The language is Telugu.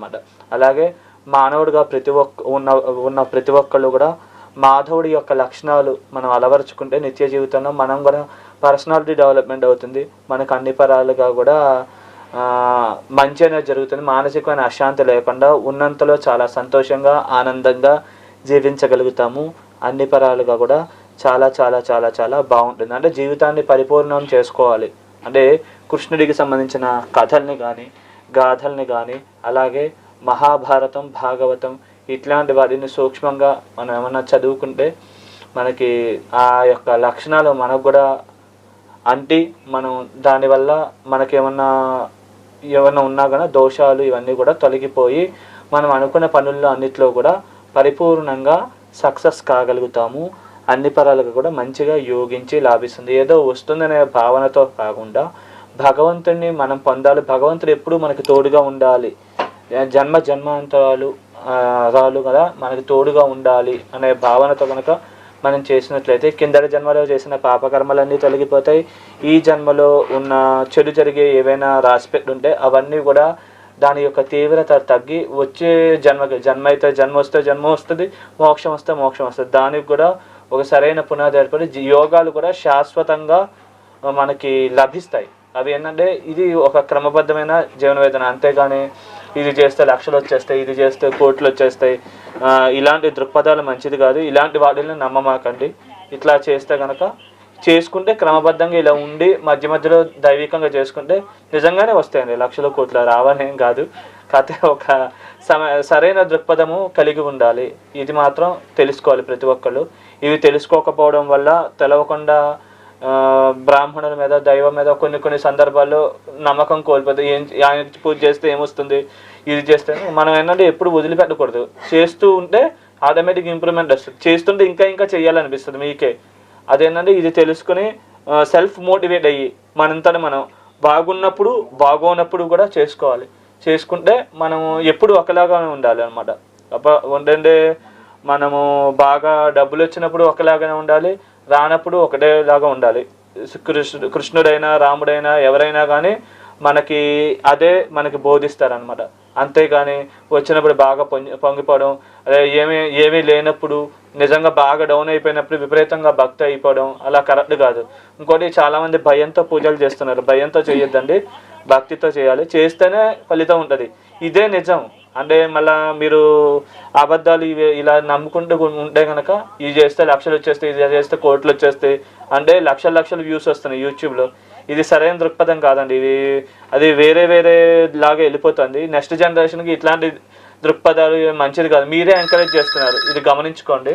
అన్నమాట. అలాగే మానవుడిగా ఉన్న ప్రతి ఒక్కళ్ళు కూడా మాధవుడి యొక్క లక్షణాలు మనం అలవరుచుకుంటే నిత్య జీవితంలో మనం కూడా పర్సనాలిటీ డెవలప్మెంట్ అవుతుంది. మనకు అన్ని పరాలుగా కూడా మంచి అనేది జరుగుతుంది. మానసికమైన అశాంతి లేకుండా ఉన్నంతలో చాలా సంతోషంగా ఆనందంగా జీవించగలుగుతాము. అన్ని పరాలుగా కూడా చాలా చాలా చాలా చాలా బాగుంటుంది. అంటే జీవితాన్ని పరిపూర్ణం చేసుకోవాలి అంటే కృష్ణుడికి సంబంధించిన కథల్ని కానీ గాథల్ని కానీ అలాగే మహాభారతం భాగవతం ఇట్లాంటి వాటిని సూక్ష్మంగా మనం ఏమన్నా చదువుకుంటే మనకి ఆ యొక్క లక్షణాలు మనకు కూడా అంటి మనం దానివల్ల మనకేమన్నా ఉన్నా కానీ దోషాలు ఇవన్నీ కూడా తొలగిపోయి మనం అనుకున్న పనుల్లో అన్నిట్లో కూడా పరిపూర్ణంగా సక్సెస్ కాగలుగుతాము. అన్ని పరాలకు కూడా మంచిగా యోగించి లాభిస్తుంది. ఏదో వస్తుందనే భావనతో కాకుండా భగవంతుడిని మనం పొందాలి. భగవంతుడు ఎప్పుడూ మనకి తోడుగా ఉండాలి. జన్మాంతరాలు కదా మనకి తోడుగా ఉండాలి అనే భావనతో కనుక మనం చేసినట్లయితే కిందటి జన్మలో చేసిన పాపకర్మలన్నీ తొలగిపోతాయి. ఈ జన్మలో ఉన్న చెడు జరిగే ఏవైనా రాసిపెట్టి ఉంటే అవన్నీ కూడా దాని యొక్క తీవ్రత తగ్గి వచ్చే జన్మ అయితే జన్మ వస్తుంది, మోక్షం వస్తే మోక్షం వస్తుంది. దానికి కూడా ఒక సరైన పునాది ఏర్పడి యోగాలు కూడా శాశ్వతంగా మనకి లభిస్తాయి. అవి ఏంటంటే ఇది ఒక క్రమబద్ధమైన జీవన విధానం. అంతేగాని ఇది చేస్తే లక్షలు వచ్చేస్తాయి, ఇది చేస్తే కోట్లు వచ్చేస్తాయి, ఇలాంటి దృక్పథాలు మంచిది కాదు. ఇలాంటి వాటిని నమ్మమాకండి. ఇట్లా చేస్తే కనుక చేసుకుంటే క్రమబద్ధంగా ఇలా ఉండి మధ్య మధ్యలో దైవికంగా చేసుకుంటే నిజంగానే వస్తాయండి. లక్షల కోట్ల రావనేం కాదు. కాకపోతే ఒక సరైన దృక్పథము కలిగి ఉండాలి. ఇది మాత్రం తెలుసుకోవాలి ప్రతి ఒక్కళ్ళు. ఇవి తెలుసుకోకపోవడం వల్ల తెలవకుండా బ్రాహ్మణుల మీద దైవం మీద కొన్ని సందర్భాల్లో నమ్మకం కోల్పోతుంది. ఆయన పూజ చేస్తే ఏమొస్తుంది, ఇది చేస్తే మనం ఏంటంటే ఎప్పుడు వదిలిపెట్టకూడదు. చేస్తూ ఉంటే ఆటోమేటిక్ ఇంప్రూవ్మెంట్ వస్తుంది. చేస్తుంటే ఇంకా చేయాలనిపిస్తుంది మీకే. అదేంటంటే ఇది తెలుసుకుని సెల్ఫ్ మోటివేట్ అయ్యి మనంతట మనం బాగున్నప్పుడు బాగోనప్పుడు కూడా చేసుకోవాలి. చేసుకుంటే మనము ఎప్పుడు ఒకలాగానే ఉండాలి అనమాట. ఏంటంటే మనము బాగా డబ్బులు వచ్చినప్పుడు ఒకలాగానే ఉండాలి, రానప్పుడు ఒకటేలాగా ఉండాలి. కృష్ణుడైనా రాముడైనా ఎవరైనా కానీ అదే మనకి బోధిస్తారనమాట. అంతేగాని వచ్చినప్పుడు బాగా పొంగిపోవడం, అదే ఏమీ లేనప్పుడు నిజంగా బాగా డౌన్ అయిపోయినప్పుడు విపరీతంగా భక్తి అయిపోవడం అలా కరెక్ట్ కాదు. ఇంకోటి చాలామంది భయంతో పూజలు చేస్తున్నారు. భయంతో చేయొద్దండి, భక్తితో చేయాలి. చేస్తేనే ఫలితం ఉంటుంది. ఇదే నిజం. అంటే మళ్ళీ మీరు అబద్ధాలు ఇలా నమ్ముకుంటూ ఉంటే కనుక ఇది చేస్తే లక్షలు వచ్చేస్తాయి, ఇది చేస్తే కోట్లు వచ్చేస్తాయి అంటే లక్షల వ్యూస్ వస్తున్నాయి యూట్యూబ్లో. ఇది సరైన దృక్పథం కాదండి. అది వేరే లాగా వెళ్ళిపోతుంది. నెక్స్ట్ జనరేషన్కి ఇట్లాంటి దృక్పథాలు మంచిది కాదు. మీరే ఎంకరేజ్ చేస్తున్నారు. ఇది గమనించుకోండి.